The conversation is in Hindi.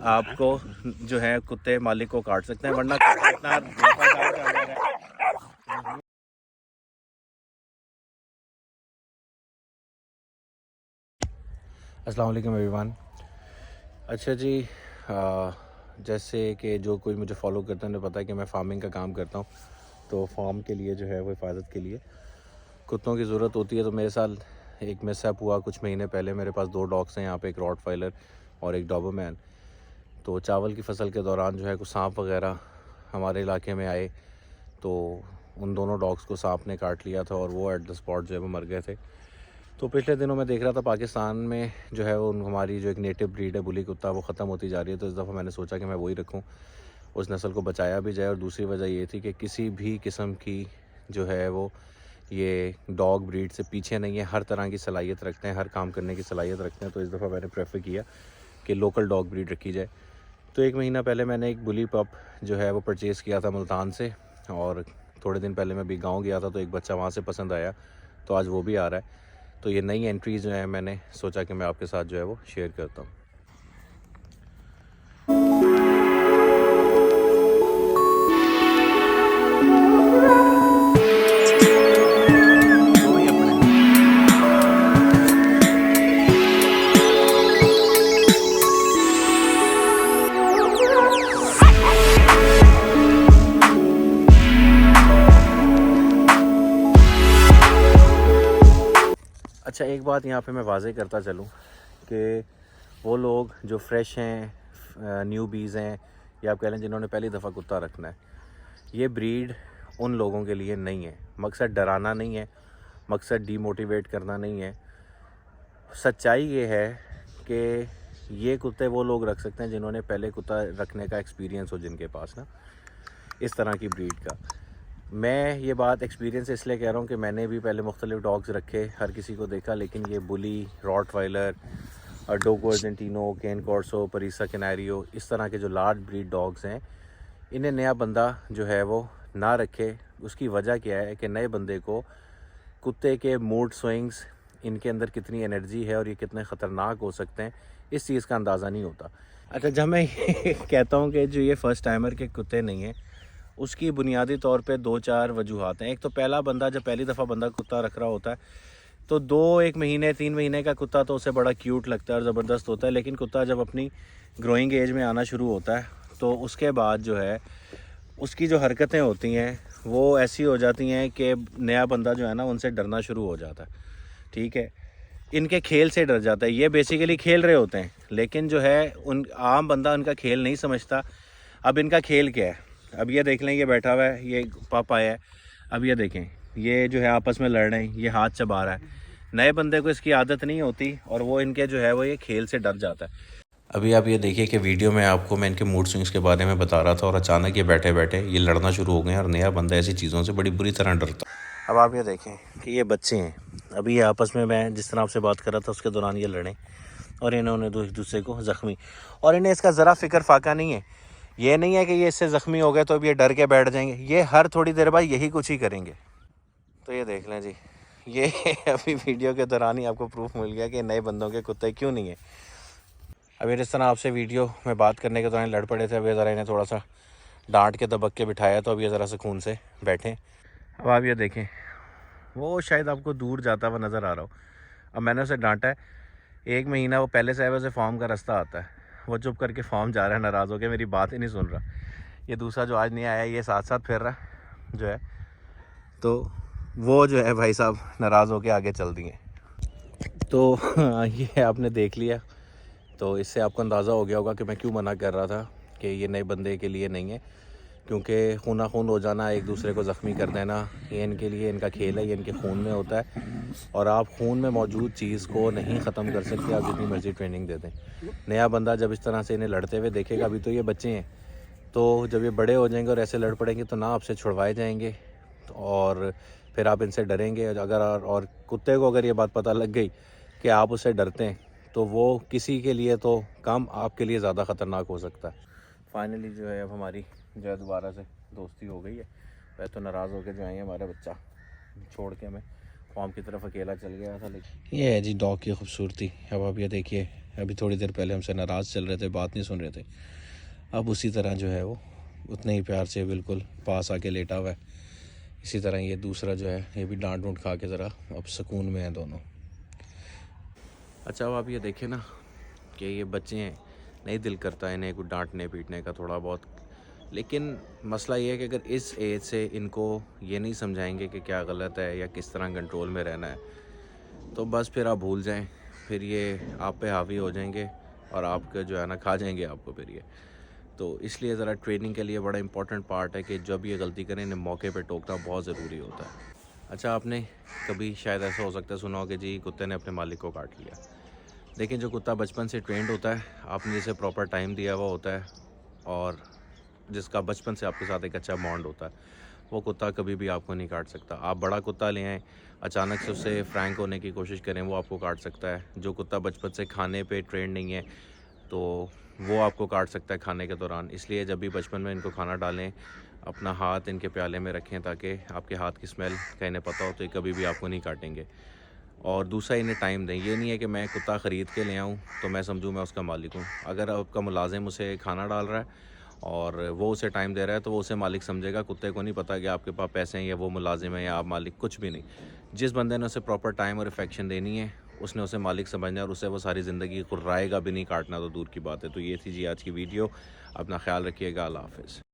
आपको जो है कुत्ते मालिक को काट सकते हैं, वरना कुत्ता इतना वफादार जानवर है। अस्सलाम वालेकुम एवरीवन। अच्छा जी, जैसे कि जो कोई मुझे फॉलो करता है उन्हें पता है कि मैं फार्मिंग का काम करता हूँ। तो फार्म के लिए जो है वो हिफाजत के लिए कुत्तों की ज़रूरत होती है। तो मेरे साथ एक मिसहैप हुआ कुछ महीने पहले। मेरे पास 2 डॉग्स हैं यहाँ पे, एक रॉटवाइलर और एक डॉबरमैन। तो चावल की फसल के दौरान जो है कुछ सांप वगैरह हमारे इलाके में आए, तो उन दोनों डॉग्स को सांप ने काट लिया था और वो एट द स्पॉट जो है वो मर गए थे। तो पिछले दिनों मैं देख रहा था पाकिस्तान में जो है वो हमारी जो एक नेटिव ब्रीड है बुली कुत्ता, वो ख़त्म होती जा रही है। तो इस दफ़ा मैंने सोचा कि मैं वही रखूं, उस नस्ल को बचाया भी जाए। और दूसरी वजह ये थी कि किसी भी किस्म की जो है वो ये डॉग ब्रीड से पीछे नहीं है, हर तरह की सलाहियत रखते हैं, हर काम करने की सलाहियत रखते हैं। तो इस दफ़ा मैंने प्रेफर किया कि लोकल डॉग ब्रीड रखी जाए। तो 1 महीना पहले मैंने एक बुली पप जो है वो परचेज़ किया था मुल्तान से, और थोड़े दिन पहले मैं भी गाँव गया था तो एक बच्चा वहाँ से पसंद आया, तो आज वो भी आ रहा है। तो ये नई एंट्रीज़ जो है मैंने सोचा कि मैं आपके साथ जो है वो शेयर करता हूँ। अच्छा, एक बात यहाँ पे मैं वाज़ेह करता चलूँ कि वो लोग जो फ्रेश हैं, न्यूबीज़ हैं, या आप कह लें जिन्होंने पहली दफ़ा कुत्ता रखना है, ये ब्रीड उन लोगों के लिए नहीं है। मकसद डराना नहीं है, मकसद डीमोटिवेट करना नहीं है। सच्चाई ये है कि ये कुत्ते वो लोग रख सकते हैं जिन्होंने पहले कुत्ता रखने का एक्सपीरियंस हो, जिनके पास ना इस तरह की ब्रीड का। मैं ये बात एक्सपीरियंस इसलिए कह रहा हूँ कि मैंने भी पहले मुख्तलिफ़ डॉग्स रखे, हर किसी को देखा, लेकिन ये बुली, रॉटवाइलर और डोगो अर्जेंटिनो, केन कॉर्सो, परीसा कैनारियो, इस तरह के जो लार्ज ब्रीड डॉग्स हैं, इन्हें नया बंदा जो है वो ना रखे। उसकी वजह क्या है कि नए बंदे को कुत्ते के मूड स्विंग्स, इनके अंदर कितनी एनर्जी है और ये कितने ख़तरनाक हो सकते हैं, इस चीज़ का अंदाज़ा नहीं होता। अच्छा, जब मैं ये कहता हूँ कि जो ये फ़र्स्ट टाइमर के कुत्ते नहीं हैं, उसकी बुनियादी तौर पे 2-4 वजूहात हैं। एक तो पहला बंदा जब पहली दफ़ा बंदा कुत्ता रख रहा होता है तो 1 महीने 3 महीने का कुत्ता तो उसे बड़ा क्यूट लगता है और ज़बरदस्त होता है, लेकिन कुत्ता जब अपनी ग्रोइंग एज में आना शुरू होता है तो उसके बाद जो है उसकी जो हरकतें होती हैं वो ऐसी हो जाती हैं कि नया बंदा जो है ना उनसे डरना शुरू हो जाता है। ठीक है, इनके खेल से डर जाता है। ये बेसिकली खेल रहे होते हैं, लेकिन जो है उन आम बंदा उनका खेल नहीं समझता। अब इनका खेल क्या है, अब ये देख लें, ये बैठा हुआ है, ये पापा है। अब ये देखें, ये जो है आपस में लड़ रहे हैं, ये हाथ चबा रहा है। नए बंदे को इसकी आदत नहीं होती और वो इनके जो है वो ये खेल से डर जाता है। अभी आप ये देखिए कि वीडियो में आपको मैं इनके मूड स्विंग्स के बारे में बता रहा था और अचानक ये बैठे बैठे ये लड़ना शुरू हो गए हैं और नया बंदा ऐसी चीज़ों से बड़ी बुरी तरह डरता। अब आप ये देखें कि ये बच्चे हैं, अभी ये आपस में, मैं जिस तरह आपसे बात कर रहा था उसके दौरान ये लड़े और इन्होंने एक दूसरे को ज़ख्मी, और इन्हें इसका ज़रा फ़िक्र फाका नहीं है। ये नहीं है कि ये इससे ज़ख्मी हो गए तो अब ये डर के बैठ जाएंगे, ये हर थोड़ी देर बाद यही कुछ ही करेंगे। तो ये देख लें जी, ये अभी वीडियो के दौरान ही आपको प्रूफ मिल गया कि नए बंदों के कुत्ते क्यों नहीं है। अभी इस तरह आपसे वीडियो में बात करने के दौरान लड़ पड़े थे, अभी ज़रा इन्हें थोड़ा सा डांट के दबक के बिठाया तो अब ये ज़रा सुकून से बैठें। अब आप ये देखें, वो शायद आपको दूर जाता हुआ नज़र आ रहा हो। अब मैंने उसे डांटा है, 1 महीना वो पहले से आया, वैसे फार्म का रास्ता आता है, वो चुप करके फार्म जा रहा है, नाराज़ हो के मेरी बात ही नहीं सुन रहा। ये दूसरा जो आज नहीं आया, ये साथ साथ फिर रहा जो है, तो वो जो है भाई साहब नाराज़ होके आगे चल दिए। तो ये आपने देख लिया, तो इससे आपको अंदाज़ा हो गया होगा कि मैं क्यों मना कर रहा था कि ये नए बंदे के लिए नहीं है, क्योंकि खूना खून हो जाना, एक दूसरे को ज़ख्मी कर देना, ये इनके लिए, इनका खेल है, ये इनके खून में होता है और आप खून में मौजूद चीज़ को नहीं ख़त्म कर सकते, आप जितनी मर्ज़ी ट्रेनिंग दे दें। नया बंदा जब इस तरह से इन्हें लड़ते हुए देखेगा, अभी तो ये बच्चे हैं, तो जब ये बड़े हो जाएंगे और ऐसे लड़ पड़ेंगे तो ना आपसे छुड़वाए जाएंगे और फिर आप इनसे डरेंगे। अगर और कुत्ते को अगर ये बात पता लग गई कि आप उससे डरते हैं तो वो किसी के लिए तो कम, आपके लिए ज़्यादा ख़तरनाक हो सकता है। फाइनली जो है अब हमारी जो है दोबारा से दोस्ती हो गई है। वह तो नाराज़ होकर जो आए हमारा बच्चा छोड़ के हमें फॉर्म की तरफ अकेला चल गया था। लेकिन ये है जी डॉग की खूबसूरती। अब आप ये देखिए, अभी थोड़ी देर पहले हमसे नाराज़ चल रहे थे, बात नहीं सुन रहे थे, अब उसी तरह जो है वो उतने ही प्यार से बिल्कुल पास आके लेटा हुआ है। इसी तरह ये दूसरा जो है ये भी डांट डूंट खा के ज़रा अब सुकून में है दोनों। अच्छा, अब आप ये देखें ना कि ये बच्चे हैं, नहीं दिल करता इन्हें कुछ डांटने पीटने का थोड़ा बहुत, लेकिन मसला ये है कि अगर इस एज से इनको ये नहीं समझाएंगे कि क्या गलत है या किस तरह कंट्रोल में रहना है, तो बस फिर आप भूल जाएं, फिर ये आप पे हावी हो जाएंगे और आपका जो है ना खा जाएंगे आपको फिर ये। तो इसलिए ज़रा ट्रेनिंग के लिए बड़ा इंपॉर्टेंट पार्ट है कि जब ये गलती करें इन्हें मौके पे टोकना बहुत ज़रूरी होता है। अच्छा, आपने कभी शायद ऐसा हो सकता है सुना हो कि जी कुत्ते ने अपने मालिक को काट लिया। देखिए, जो कुत्ता बचपन से ट्रेंड होता है, आपने जिसे प्रॉपर टाइम दिया हुआ होता है और जिसका बचपन से आपके साथ एक अच्छा बॉन्ड होता है, वो कुत्ता कभी भी आपको नहीं काट सकता। आप बड़ा कुत्ता ले आएँ, अचानक से उससे फ्रैंक होने की कोशिश करें, वो आपको काट सकता है। जो कुत्ता बचपन से खाने पे ट्रेंड नहीं है, तो वो आपको काट सकता है खाने के दौरान। इसलिए जब भी बचपन में इनको खाना डालें, अपना हाथ इनके प्याले में रखें ताकि आपके हाथ की स्मेल का इन्हें पता हो, तो ये कभी भी आपको नहीं काटेंगे। और दूसरा, इन्हें टाइम दें। ये नहीं है कि मैं कुत्ता ख़रीद के ले आऊँ तो मैं समझूँ मैं उसका मालिक हूँ। अगर आपका मुलाजिम उसे खाना डाल रहा है और वो उसे टाइम दे रहा है, तो वो उसे मालिक समझेगा। कुत्ते को नहीं पता कि आपके पास पैसे हैं या वो मुलाजिम है या आप मालिक, कुछ भी नहीं। जिस बंदे ने उसे प्रॉपर टाइम और अफेक्शन देनी है, उसने उसे मालिक समझना है और उसे वो सारी ज़िंदगी कुर्राएगा भी नहीं, काटना तो दूर की बात है। तो ये थी जी आज की वीडियो। अपना ख्याल रखिएगा। अल्लाह हाफ़िज़।